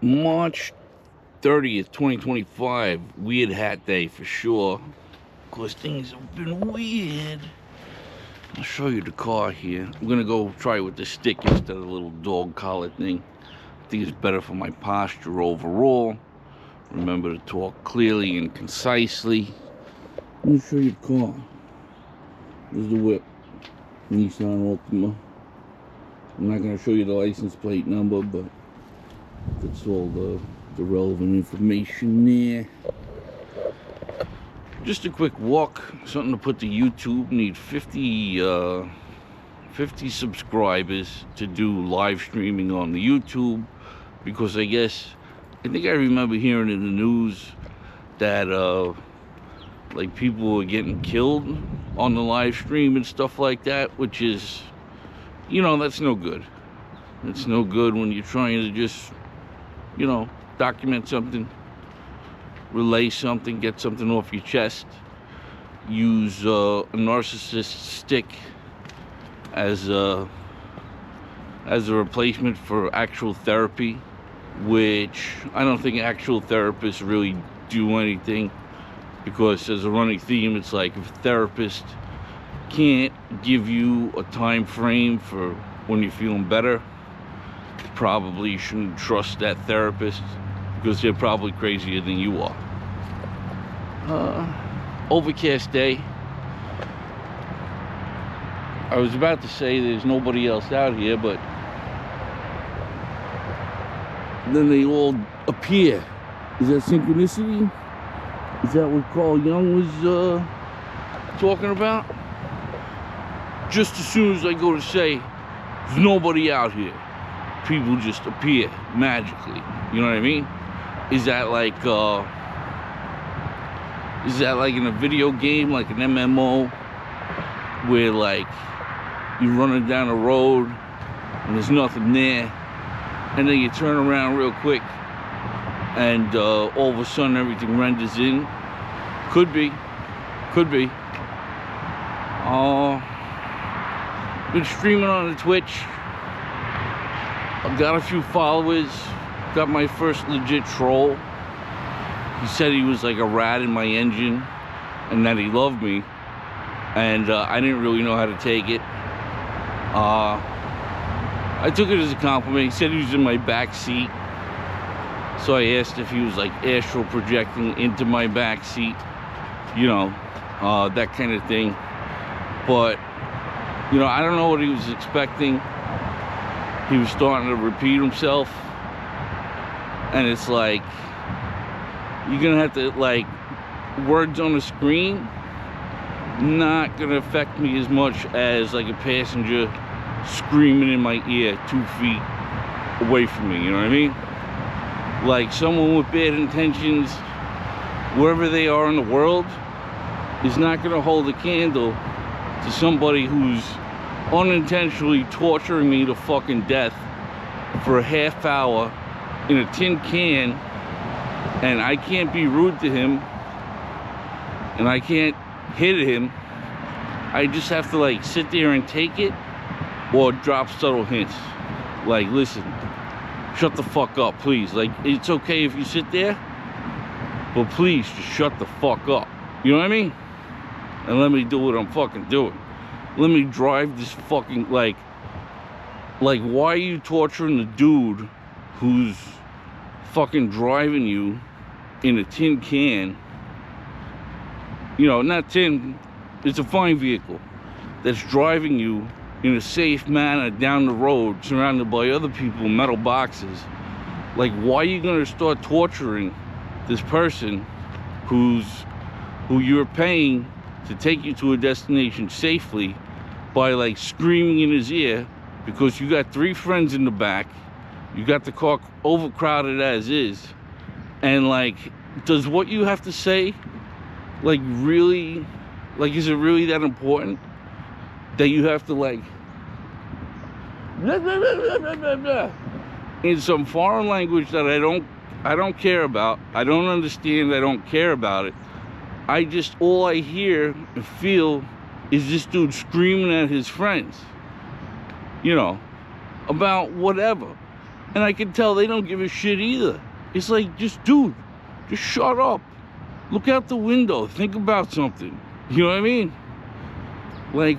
March 30th, 2025. Weird hat day for sure. Of course, things have been weird. I'll show you the car here. I'm gonna go try it with the stick instead of the little dog collar thing. I think it's better for my posture overall. Remember to talk clearly and concisely. Let me show you the car. There's the whip. Nissan Altima. I'm not gonna show you the license plate number, but that's all the relevant information there. Just a quick walk, something to put to YouTube. Need 50 subscribers to do live streaming on the YouTube, because I think I remember hearing in the news that like people were getting killed on the live stream and stuff like that, which is, that's no good. It's no good when you're trying to just, document something, relay something, get something off your chest. Use a narcissist stick as a replacement for actual therapy, which I don't think actual therapists really do anything, because as a running theme, it's like if a therapist can't give you a time frame for when you're feeling better, probably you shouldn't trust that therapist, because they're probably crazier than you are. Overcast day. I was about to say there's nobody else out here, but then they all appear. Is that synchronicity? Is that what Carl Jung was talking about? Just as soon as I go to say there's nobody out here, people just appear magically. You know what I mean? Is that like in a video game, like an MMO, where like you're running down a road and there's nothing there, and then you turn around real quick and all of a sudden everything renders in? Could be. Been streaming on the Twitch. I've got a few followers. Got my first legit troll. He said he was like a rat in my engine and that he loved me, and I didn't really know how to take it. I took it as a compliment. He said he was in my back seat, so I asked if he was like astral projecting into my back seat, that kind of thing. But I don't know what he was expecting. He was starting to repeat himself, and it's like, you're gonna have to, like, words on the screen not gonna affect me as much as like a passenger screaming in my ear 2 feet away from me. You know what I mean? Like, someone with bad intentions, wherever they are in the world, is not gonna hold a candle to somebody who's unintentionally torturing me to fucking death for a half hour in a tin can, and I can't be rude to him and I can't hit him. I just have to like sit there and take it, or drop subtle hints like, listen, shut the fuck up, please. Like, it's okay if you sit there, but please just shut the fuck up. You know what I mean? And let me do what I'm fucking doing. Let me drive this fucking, like why are you torturing the dude who's fucking driving you in a tin can? Not tin, it's a fine vehicle that's driving you in a safe manner down the road, surrounded by other people in metal boxes. Like, why are you gonna start torturing this person who you're paying to take you to a destination safely by like screaming in his ear because you got 3 friends in the back, you got the car overcrowded as is, and like, does what you have to say like really, like, is it really that important that you have to like blah, blah, blah, blah, blah, blah, blah, in some foreign language that I don't care about, I don't understand, I don't care about it. All I hear and feel is this dude screaming at his friends, about whatever. And I can tell they don't give a shit either. It's like, just dude, just shut up. Look out the window. Think about something. You know what I mean? Like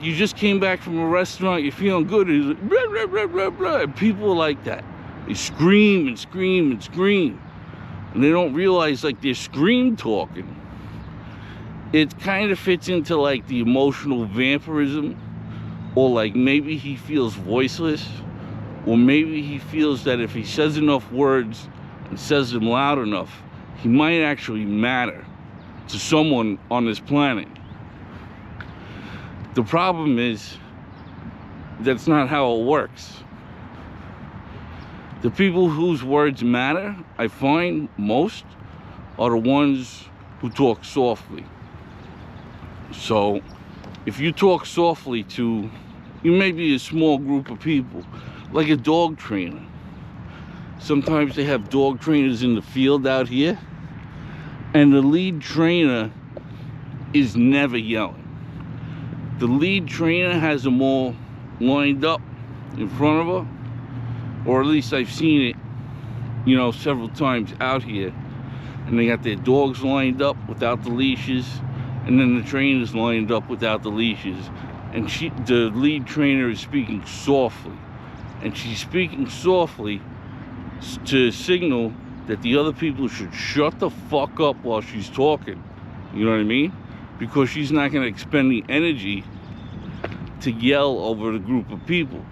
you just came back from a restaurant, you're feeling good, and it's like, blah, blah, blah, blah, blah. And people are like that. They scream and scream and scream. And they don't realize, like, they're scream talking. It kind of fits into, like, the emotional vampirism. Or, like, maybe he feels voiceless. Or maybe he feels that if he says enough words and says them loud enough, he might actually matter to someone on this planet. The problem is, that's not how it works. The people whose words matter, I find most, are the ones who talk softly. So, if you talk softly to, you may be a small group of people, like a dog trainer. Sometimes they have dog trainers in the field out here, and the lead trainer is never yelling. The lead trainer has them all lined up in front of her, or at least I've seen it, you know, several times out here. And they got their dogs lined up without the leashes, and then the trainer's lined up without the leashes. And the lead trainer is speaking softly. And she's speaking softly to signal that the other people should shut the fuck up while she's talking. You know what I mean? Because she's not going to expend the energy to yell over the group of people.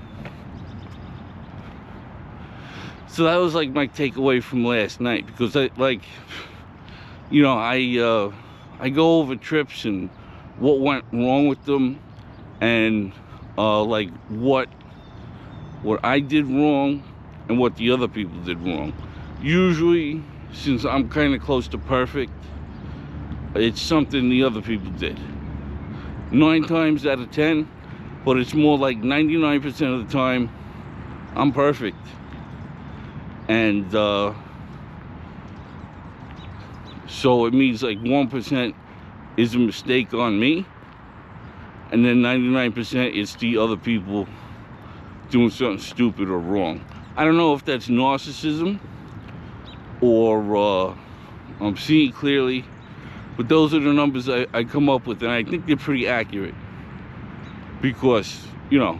So that was like my takeaway from last night, because I go over trips and what went wrong with them, and like what I did wrong and what the other people did wrong. Usually, since I'm kind of close to perfect, it's something the other people did. 9 times out of 10, but it's more like 99% of the time, I'm perfect. And so it means like 1% is a mistake on me, and then 99% it's the other people doing something stupid or wrong. I don't know if that's narcissism or I'm seeing clearly, but those are the numbers I come up with, and I think they're pretty accurate. Because, you know,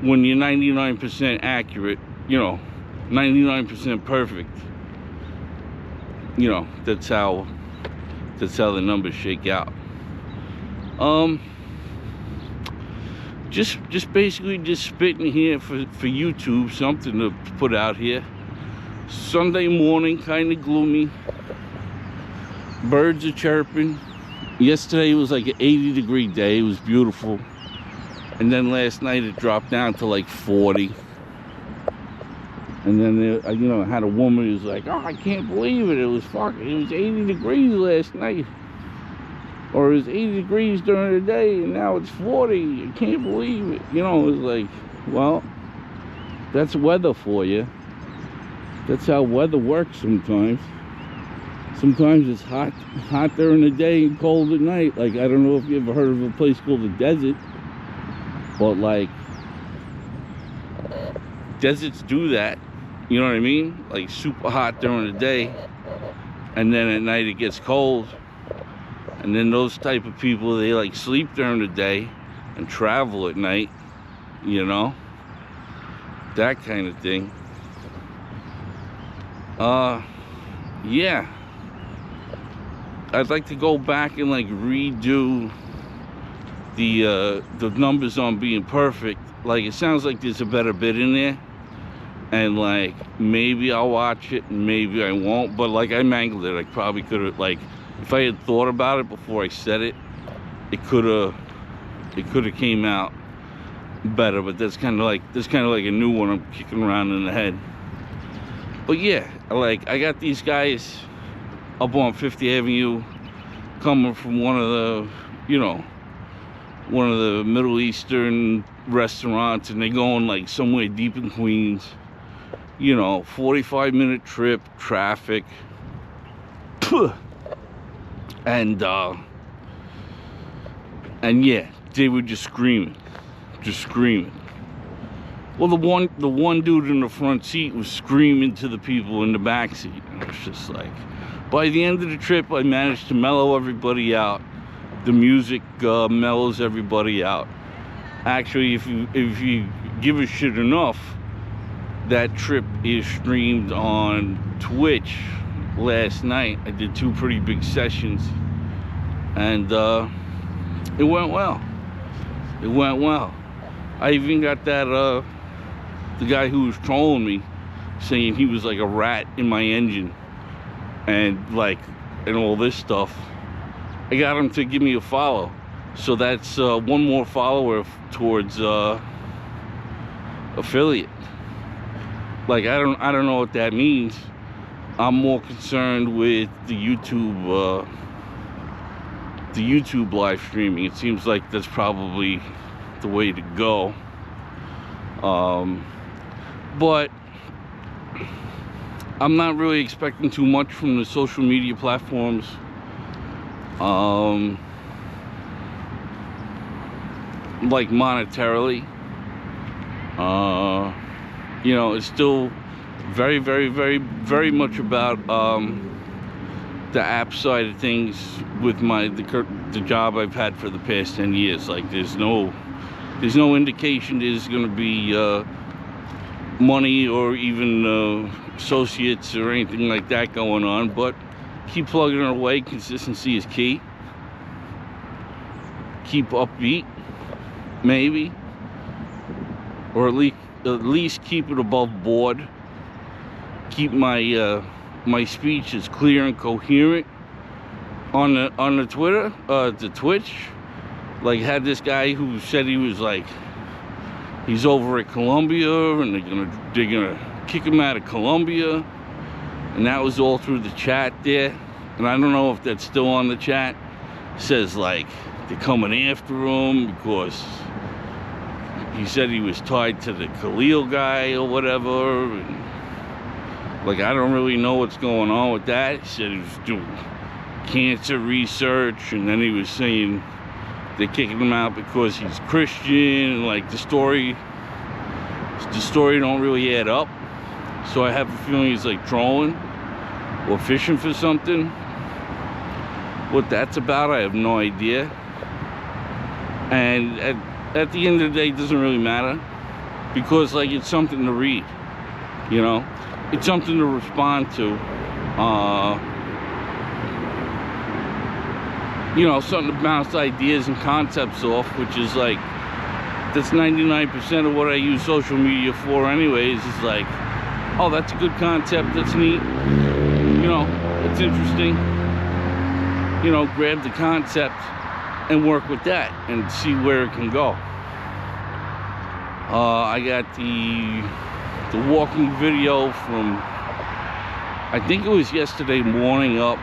when you're 99% accurate, you know, 99% perfect, you know, that's how the numbers shake out. Just basically just spitting here for YouTube, something to put out here. Sunday morning, kind of gloomy. Birds are chirping. Yesterday was like an 80-degree day. It was beautiful. And then last night it dropped down to like 40. And then there, you know, I had a woman who was like, "Oh, I can't believe it. It was 80 degrees last night. Or it was 80 degrees during the day, and now it's 40. I can't believe it." You know, it was like, well, that's weather for you. That's how weather works sometimes. Sometimes it's hot during the day and cold at night. Like, I don't know if you ever heard of a place called the desert, but like, deserts do that. You know what I mean? Like super hot during the day, and then at night it gets cold. And then those type of people, they like sleep during the day and travel at night, you know, that kind of thing. Yeah, I'd like to go back and like redo the numbers on being perfect. Like, it sounds like there's a better bit in there, and like maybe I'll watch it and maybe I won't. But like, I mangled it. I probably could have, like, if I had thought about it before I said it, it could have came out better. But that's kind of like a new one I'm kicking around in the head. But yeah, like, I got these guys up on 50th Avenue coming from one of the Middle Eastern restaurants, and they going like somewhere deep in Queens, you know, 45-minute trip, traffic. And yeah, they were just screaming. Well, the one dude in the front seat was screaming to the people in the back seat, and it was just like, by the end of the trip, I managed to mellow everybody out. The music mellows everybody out. Actually, if you give a shit enough, that trip is streamed on Twitch. Last night I did 2 pretty big sessions, and it went well. It went well. I even got that the guy who was trolling me saying he was like a rat in my engine and all this stuff. I got him to give me a follow, so that's one more follower towards affiliate. Like, I don't know what that means. I'm more concerned with the YouTube live streaming. It seems like that's probably the way to go. But I'm not really expecting too much from the social media platforms. Like monetarily, you know, it's still very, very, very, very much about the app side of things with the job I've had for the past 10 years. Like, there's no indication there's going to be money or even associates or anything like that going on, but keep plugging it away. Consistency is key. Keep upbeat, maybe, or at least keep it above board. Keep my my speech as clear and coherent on the Twitter, the Twitch. Like, had this guy who said he was like, he's over at Colombia and they're gonna kick him out of Colombia, and that was all through the chat there. And I don't know if that's still on the chat. It says like they're coming after him because he said he was tied to the Khalil guy or whatever. And, like, I don't really know what's going on with that. He said he was doing cancer research, and then he was saying they're kicking him out because he's Christian. Like, the story don't really add up. So I have a feeling he's like trolling or fishing for something. What that's about, I have no idea. And at the end of the day, it doesn't really matter, because like, it's something to read, you know, it's something to respond to, you know, something to bounce ideas and concepts off, which is like, that's 99% of what I use social media for anyways. Is like, oh, that's a good concept, that's neat, you know, it's interesting, you know, grab the concept and work with that and see where it can go. I got the walking video from, I think it was yesterday morning up.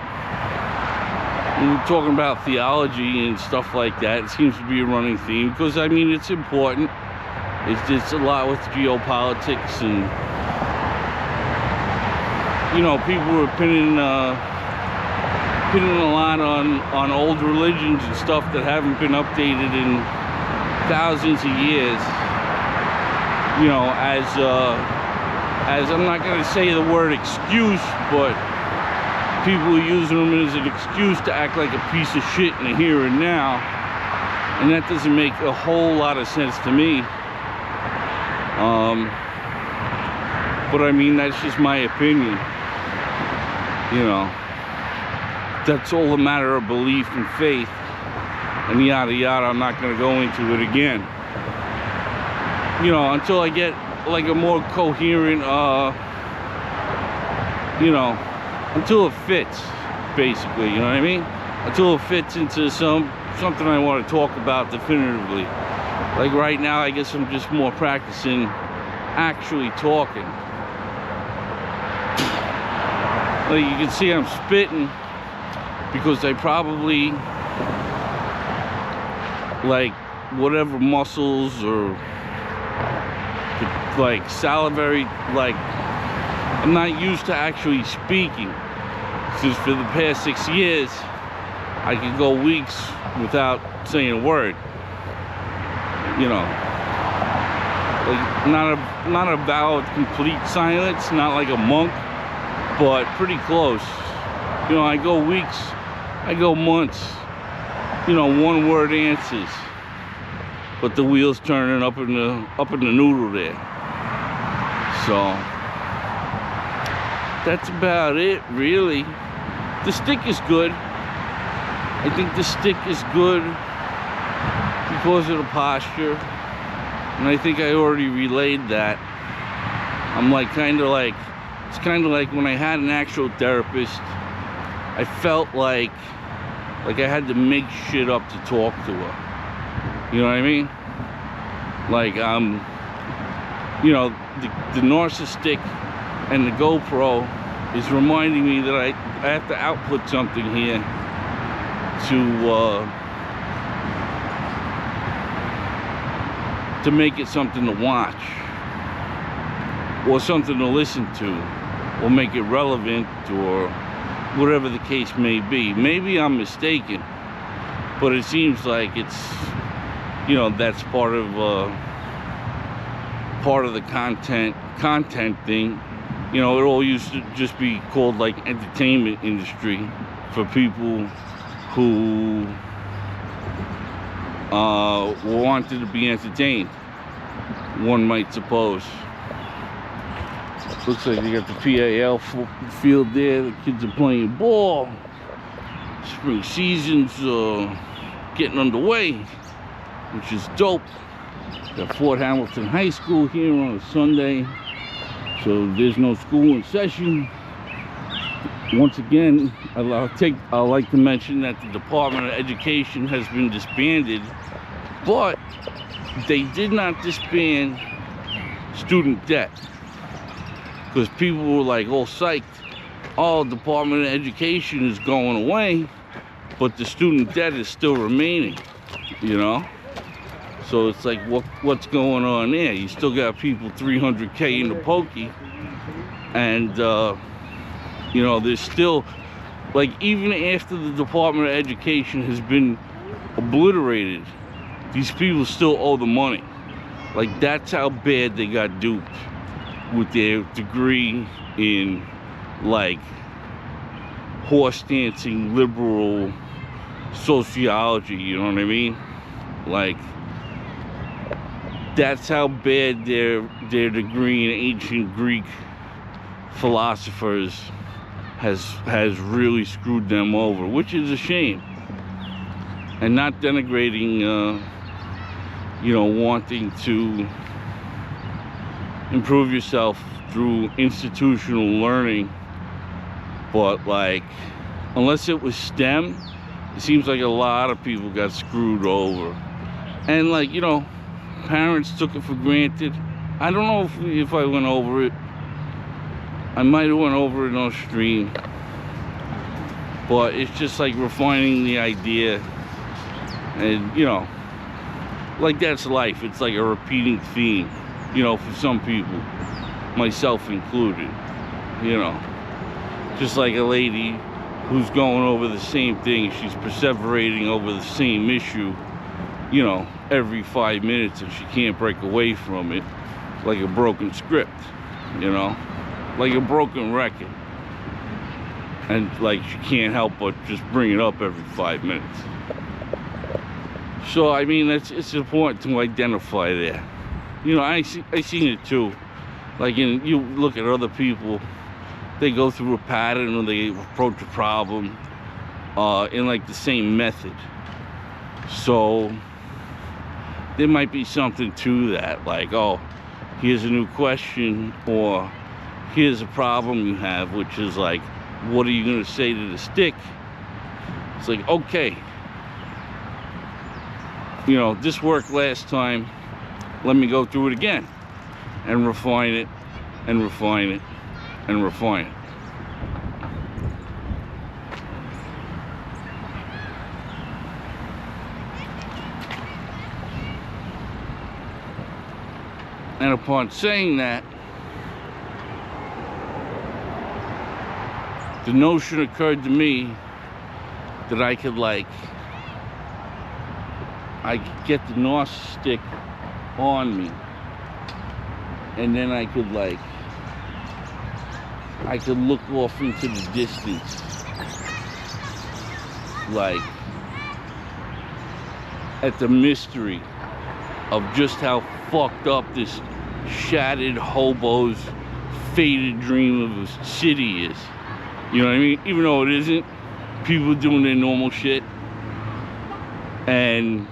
We were talking about theology and stuff like that. It seems to be a running theme, because I mean, it's important. It's a lot with geopolitics, and you know, people were pinning a lot on old religions and stuff that haven't been updated in thousands of years. You know, as I'm not going to say the word excuse, but people are using them as an excuse to act like a piece of shit in the here and now, and that doesn't make a whole lot of sense to me. But I mean, that's just my opinion. You know, that's all a matter of belief and faith, and yada yada. I'm not going to go into it again, you know, until I get like a more coherent, you know, until it fits, basically, you know what I mean? Until it fits into something I want to talk about definitively. Like right now, I guess I'm just more practicing actually talking. Like, you can see I'm spitting because I probably, like, whatever muscles or like salivary, like, I'm not used to actually speaking, since for the past 6 years I could go weeks without saying a word, you know. Like, not a vow of complete silence, not like a monk, but pretty close. You know, I go weeks, I go months, you know, one word answers, but the wheels turning up in the noodle there. So that's about it, really. The stick is good. I think the stick is good because of the posture, and I think I already relayed that. I'm like, it's kind of like when I had an actual therapist, I felt like I had to make shit up to talk to her. You know what I mean? Like, you know, the narcissistic and the GoPro is reminding me that I have to output something here to make it something to watch, or something to listen to, or make it relevant, or whatever the case may be. Maybe I'm mistaken, but it seems like it's, you know, that's part of the content thing. You know, it all used to just be called like entertainment industry for people who wanted to be entertained, one might suppose. Looks like they got the PAL field there. The kids are playing ball. Spring season's getting underway, which is dope. Got Fort Hamilton High School here on a Sunday, so there's no school in session. Once again, I'd like to mention that the Department of Education has been disbanded, but they did not disband student debt, because people were like all psyched. Oh, Department of Education is going away, but the student debt is still remaining, you know? So it's like, what's going on there? You still got people $300K in the pokey, and you know, there's still, like, even after the Department of Education has been obliterated, these people still owe the money. Like, that's how bad they got duped with their degree in, like, horse dancing liberal sociology, you know what I mean? Like, that's how bad their degree in ancient Greek philosophers has really screwed them over, which is a shame. And not denigrating, you know, wanting to improve yourself through institutional learning, but like, unless it was STEM, it seems like a lot of people got screwed over. And like, you know, parents took it for granted. I don't know if I went over it. I might have went over it on stream, but it's just like refining the idea. And you know, like, that's life. It's like a repeating theme, you know, for some people, myself included. You know, just like a lady who's going over the same thing, she's perseverating over the same issue, you know, every 5 minutes, and she can't break away from it, like a broken script, you know, like a broken record. And like, she can't help but just bring it up every 5 minutes. So I mean, it's important to identify there. You know, I seen it too. Like, you look at other people, they go through a pattern, or they approach a problem in like the same method. So there might be something to that, like, oh, here's a new question, or here's a problem you have, which is like, what are you going to say to the stick? It's like, okay, you know, this worked last time, let me go through it again and refine it and refine it and refine it. And upon saying that, the notion occurred to me that I could get the narcissistic on me, and then I could look off into the distance, like at the mystery of just how fucked up this shattered hobo's faded dream of a city is. You know what I mean? Even though it isn't, people doing their normal shit, and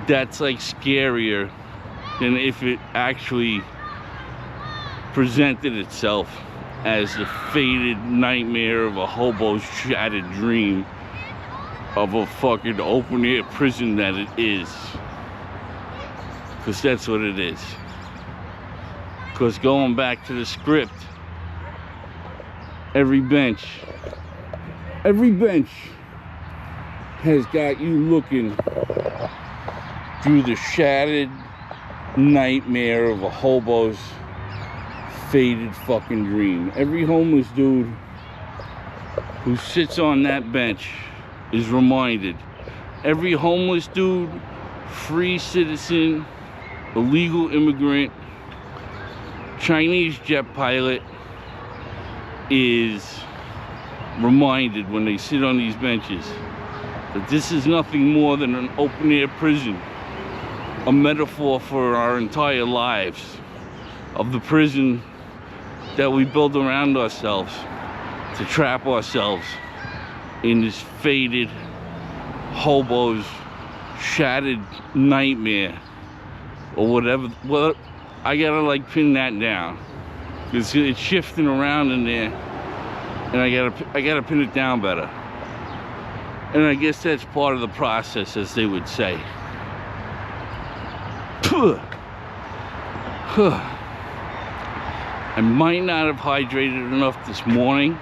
that's like scarier than if it actually presented itself as the faded nightmare of a hobo's shattered dream of a fucking open air prison that it is. Because that's what it is. Because going back to the script, every bench has got you looking through the shattered nightmare of a hobo's faded fucking dream. Every homeless dude who sits on that bench is reminded. Every homeless dude, free citizen, illegal immigrant, Chinese jet pilot is reminded when they sit on these benches that this is nothing more than an open air prison, a metaphor for our entire lives, of the prison that we build around ourselves to trap ourselves in this faded hobo's shattered nightmare or whatever. Well, I gotta like pin that down because it's shifting around in there, and I gotta pin it down better. And I guess that's part of the process, as they would say. I might not have hydrated enough this morning,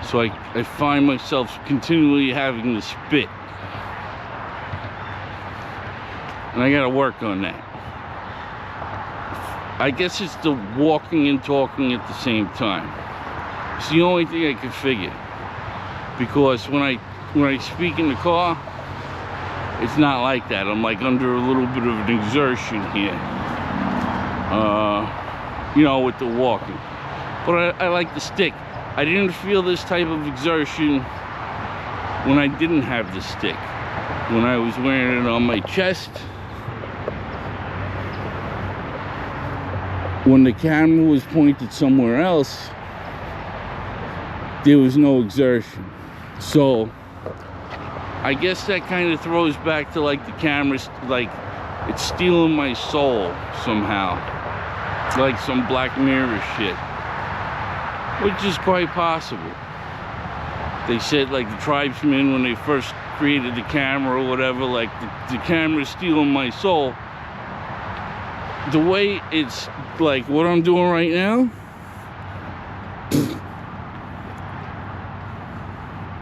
so I find myself continually having to spit. And I gotta work on that. I guess it's the walking and talking at the same time. It's the only thing I could figure. Because when I speak in the car, it's not like that. I'm like under a little bit of an exertion here. You know, with the walking. But I like the stick. I didn't feel this type of exertion when I didn't have the stick. When I was wearing it on my chest. When the camera was pointed somewhere else, there was no exertion. So I guess that kind of throws back to like the camera's like it's stealing my soul somehow. It's like some Black Mirror shit, which is quite possible. They said like the tribesmen, when they first created the camera or whatever, like the camera's stealing my soul. The way it's like what I'm doing right now,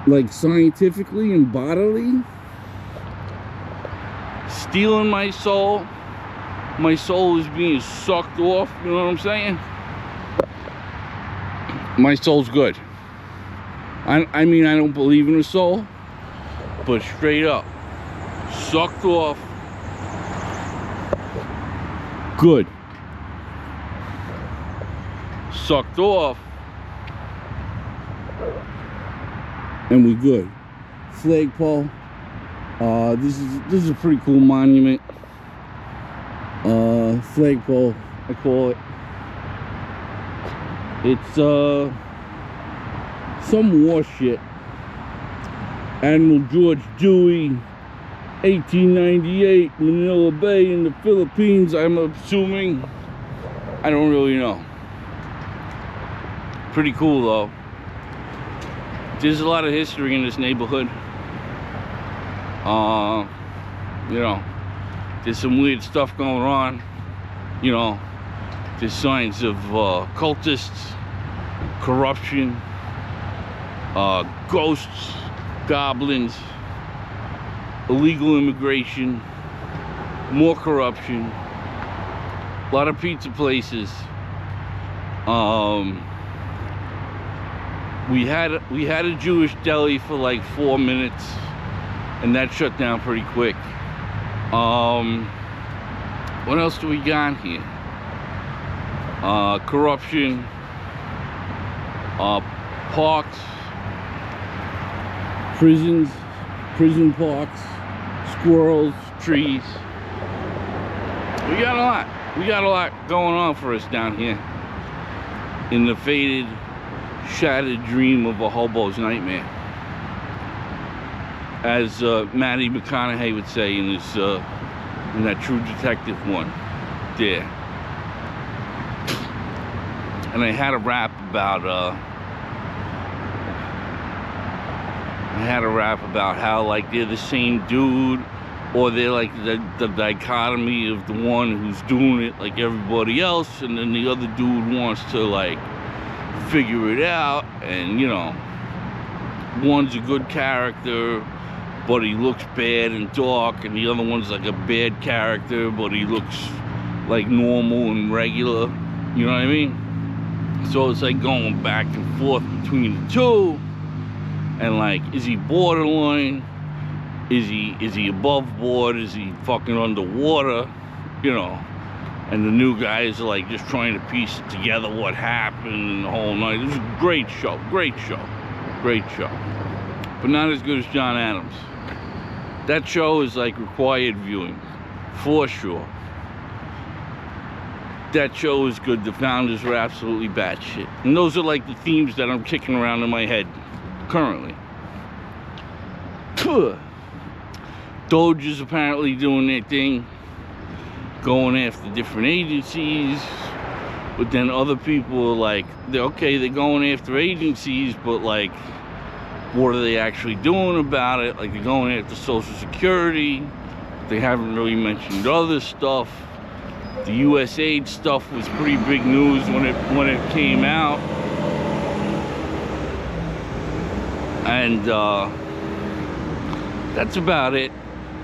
like scientifically and bodily, stealing my soul is being sucked off, you know what I'm saying? My soul's good. I mean, I don't believe in a soul, but straight up, sucked off, good. Sucked off, and we good. Flagpole. This is a pretty cool monument. Flagpole, I call it. It's some war shit. Admiral George Dewey, 1898, Manila Bay in the Philippines, I'm assuming. I don't really know. Pretty cool though. There's a lot of history in this neighborhood. You know, there's some weird stuff going on. You know, there's signs of cultists, corruption, ghosts, goblins, illegal immigration, more corruption, a lot of pizza places. We had a Jewish deli for like 4 minutes, and that shut down pretty quick. What else do we got here? corruption, parks, prisons, prison parks, squirrels, trees. We got a lot. We got a lot going on for us down here in the faded, shattered dream of a hobo's nightmare, as Matty McConaughey would say in his in that True Detective one there. And I had a rap about how like they're the same dude, or they're like the dichotomy of the one who's doing it like everybody else, and then the other dude wants to like figure it out, and you know, one's a good character but he looks bad and dark, and the other one's like a bad character but he looks like normal and regular, you know what I mean? So it's like going back and forth between the two, and like, is he borderline? Is he above board? Is he fucking underwater? You know, and the new guys are like just trying to piece it together, what happened and the whole night. It was a great show, great show, great show. But not as good as John Adams. That show is like required viewing, for sure. That show is good. The founders are absolutely batshit. And those are like the themes that I'm kicking around in my head currently. Doge is apparently doing their thing, going after different agencies, but then other people are like, they're going after agencies, but like, what are they actually doing about it? Like, they're going after Social Security. They haven't really mentioned other stuff. The USAID stuff was pretty big news when it came out, and that's about it.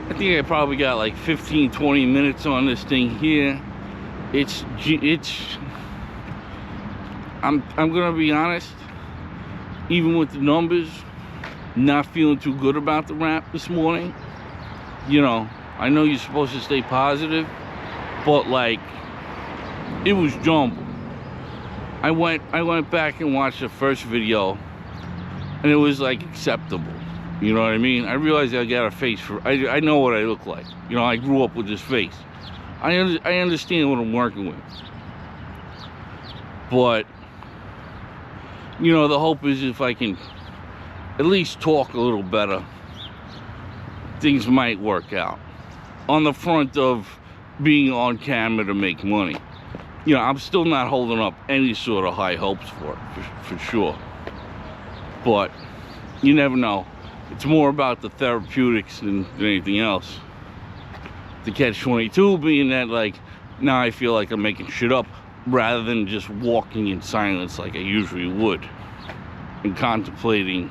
I think I probably got like 15-20 minutes on this thing here. I'm gonna be honest, even with the numbers, not feeling too good about the rap this morning. You know, I know you're supposed to stay positive, but like, it was jumbled. I went back and watched the first video, and it was like acceptable. You know what I mean? I realized I got a face for, I know what I look like. You know, I grew up with this face. I understand what I'm working with. But, you know, the hope is if I can at least talk a little better, things might work out. On the front of being on camera to make money. You know, I'm still not holding up any sort of high hopes for it, for sure. But you never know. It's more about the therapeutics than anything else. The catch-22 being that, like, now I feel like I'm making shit up rather than just walking in silence like I usually would and contemplating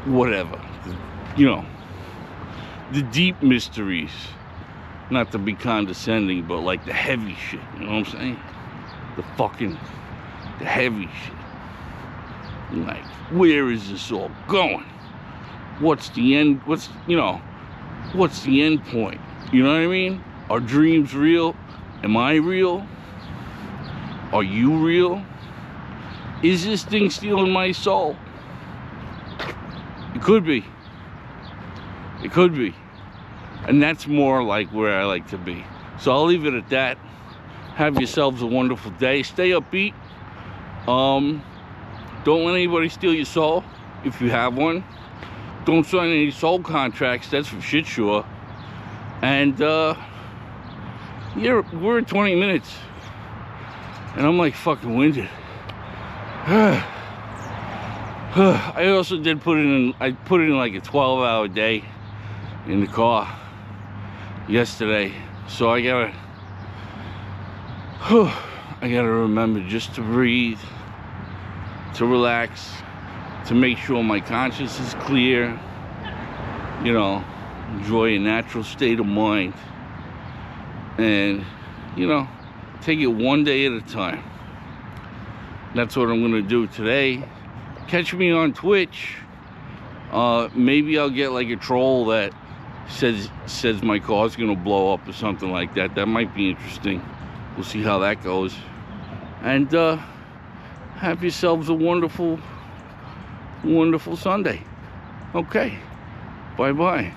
whatever, you know, the deep mysteries. Not to be condescending, but like the heavy shit, you know what I'm saying? The heavy shit. Like, where is this all going? What's the end? What's the end point? You know what I mean? Are dreams real? Am I real? Are you real? Is this thing stealing my soul? It could be. It could be. And that's more like where I like to be. So I'll leave it at that. Have yourselves a wonderful day. Stay upbeat. Don't let anybody steal your soul if you have one. Don't sign any soul contracts, that's for shit sure. And yeah, we're at 20 minutes. And I'm like fucking winded. I also did put in like a 12-hour day in the car yesterday. So I gotta remember just to breathe, to relax, to make sure my conscience is clear, you know, enjoy a natural state of mind, and, you know, take it one day at a time. That's what I'm gonna do today. Catch me on Twitch. Maybe I'll get like a troll that says my car's gonna blow up or something like that. That might be interesting. We'll see how that goes. And have yourselves a wonderful, wonderful Sunday. Okay. Bye-bye.